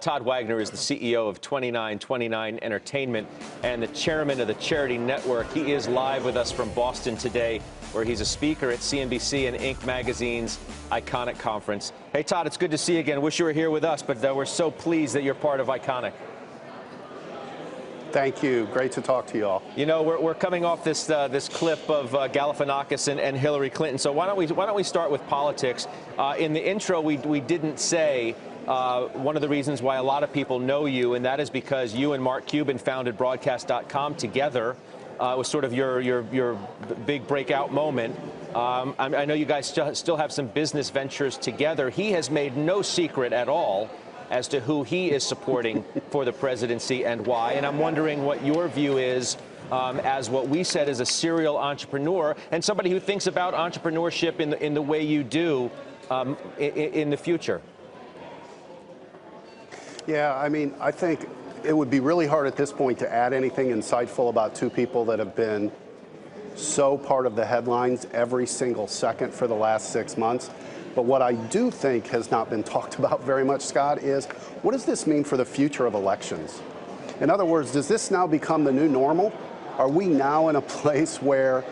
Todd Wagner is the CEO of 2929 Entertainment and the chairman of the Charity Network. He is live with us from Boston today, where he's a speaker at CNBC and Inc. magazine's Iconic Conference. Hey, Todd, it's good to see you again. Wish you were here with us, but we're so pleased that you're part of Iconic. Thank you. Great to talk to you all. You know, we're coming off this clip of Galifianakis and Hillary Clinton. So why don't we start with politics? In the intro, we didn't say one of the reasons why a lot of people know you, and that is because you and Mark Cuban founded Broadcast.com together. It was sort of your big breakout moment. I know you guys still have some business ventures together. He has made no secret at all as to who he is supporting for the presidency and why. And I'm wondering what your view is as what we said is a serial entrepreneur and somebody who thinks about entrepreneurship in the way you do in the future. Yeah, I mean, I think it would be really hard at this point to add anything insightful about two people that have been so part of the headlines every single second for the last 6 months. But what I do think has not been talked about very much, Scott, is what does this mean for the future of elections? In other words, does this now become the new normal? Are we now in a place where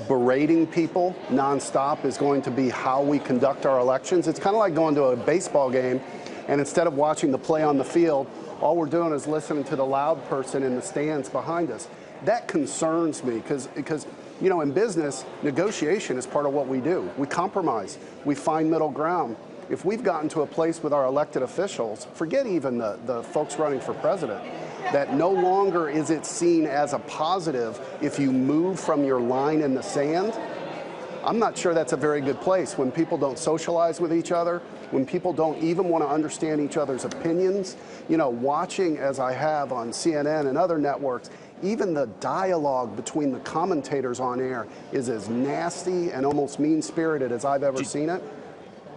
berating people nonstop is going to be how we conduct our elections? It's kind of like going to a baseball game, and instead of watching the play on the field, all we're doing is listening to the loud person in the stands behind us. That concerns me because you know, in business, negotiation is part of what we do. We compromise. We find middle ground. If we've gotten to a place with our elected officials, forget even the folks running for president, that no longer is it seen as a positive if you move from your line in the sand, I'm not sure that's a very good place. When people don't socialize with each other, when people don't even want to understand each other's opinions, you know, watching as I have on CNN and other networks, even the dialogue between the commentators on air is as nasty and almost mean-spirited as I've ever seen it.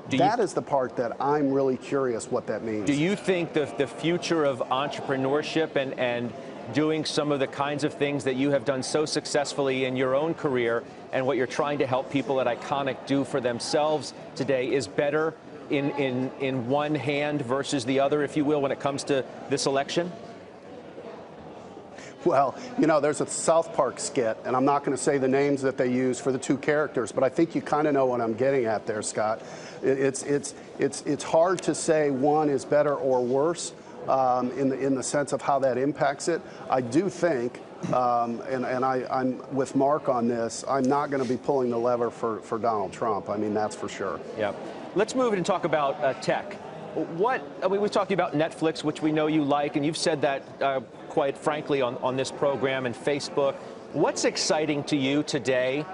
That is the part that I'm really curious what that means. Do you think the future of entrepreneurship and doing some of the kinds of things that you have done so successfully in your own career and what you're trying to help people at Iconic do for themselves today is better in one hand versus the other, if you will, when it comes to this election? Well, you know, there's a South Park skit, and I'm not going to say the names that they use for the two characters, but I think you kind of know what I'm getting at there, Scott. It's hard to say one is better or worse in the sense of how that impacts it. I do think, and I'm with Mark on this, I'm not going to be pulling the lever for Donald Trump. I mean, that's for sure. Yeah. Let's move and talk about tech. We've talked about Netflix, which we know you like, and you've said that quite frankly on this program and Facebook. What's exciting to you today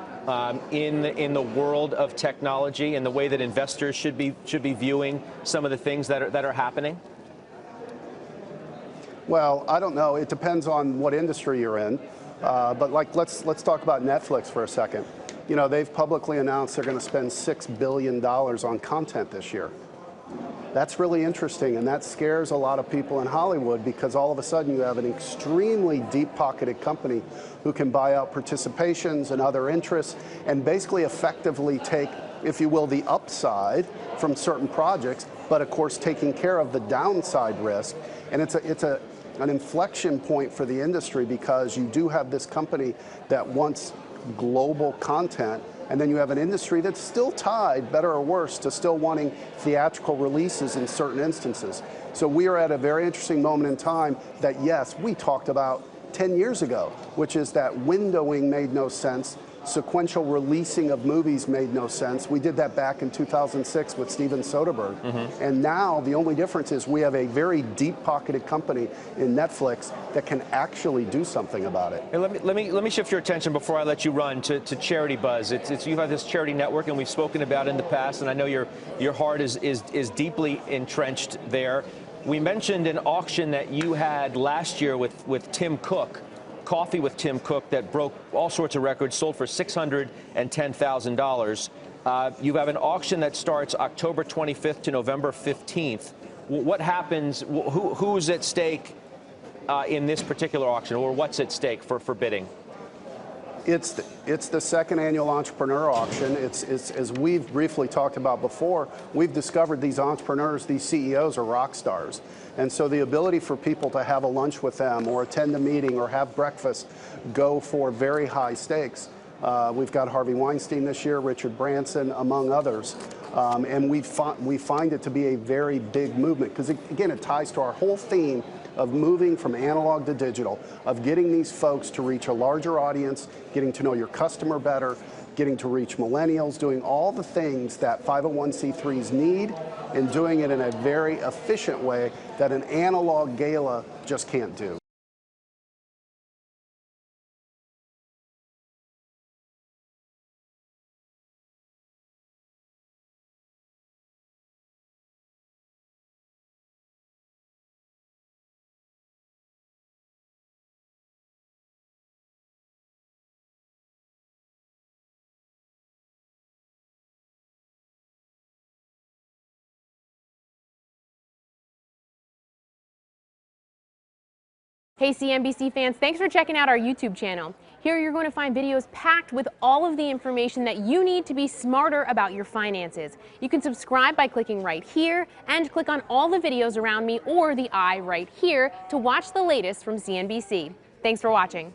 in the world of technology and the way that investors should be viewing some of the things that are happening? Well, I don't know. It depends on what industry you're in. But like, let's talk about Netflix for a second. You know, they've publicly announced they're going to spend $6 billion on content this year. That's really interesting, and that scares a lot of people in Hollywood because all of a sudden you have an extremely deep-pocketed company who can buy out participations and other interests and basically effectively take, if you will, the upside from certain projects, but of course taking care of the downside risk. And it's an inflection point for the industry because you do have this company that wants global content, and then you have an industry that's still tied, better or worse, to still wanting theatrical releases in certain instances. So we are at a very interesting moment in time that, yes, we talked about 10 years ago, which is that windowing made no sense. Sequential releasing of movies made no sense. We did that back in 2006 with Steven Soderbergh. And now the only difference is we have a very deep-pocketed company in Netflix that can actually do something about it. Hey, let me shift your attention before I let you run to Charity Buzz. You have this charity network, and we've spoken about it in the past, and I know your heart is deeply entrenched there. We mentioned an auction that you had last year with Tim Cook. Coffee with Tim Cook that broke all sorts of records, sold for $610,000. You have an auction that starts October 25th to November 15th. What happens? Who's at stake in this particular auction, or what's at stake for bidding? It's the second annual entrepreneur auction. It's as we've briefly talked about before, we've discovered these entrepreneurs, these CEOs are rock stars. And so the ability for people to have a lunch with them or attend a meeting or have breakfast go for very high stakes. We've got Harvey Weinstein this year, Richard Branson, among others. And we find it to be a very big movement because, again, it ties to our whole theme of moving from analog to digital, of getting these folks to reach a larger audience, getting to know your customer better, getting to reach millennials, doing all the things that 501c3s need, and doing it in a very efficient way that an analog gala just can't do. Hey CNBC fans, thanks for checking out our YouTube channel. Here you're going to find videos packed with all of the information that you need to be smarter about your finances. You can subscribe by clicking right here and click on all the videos around me or the eye right here to watch the latest from CNBC. Thanks for watching.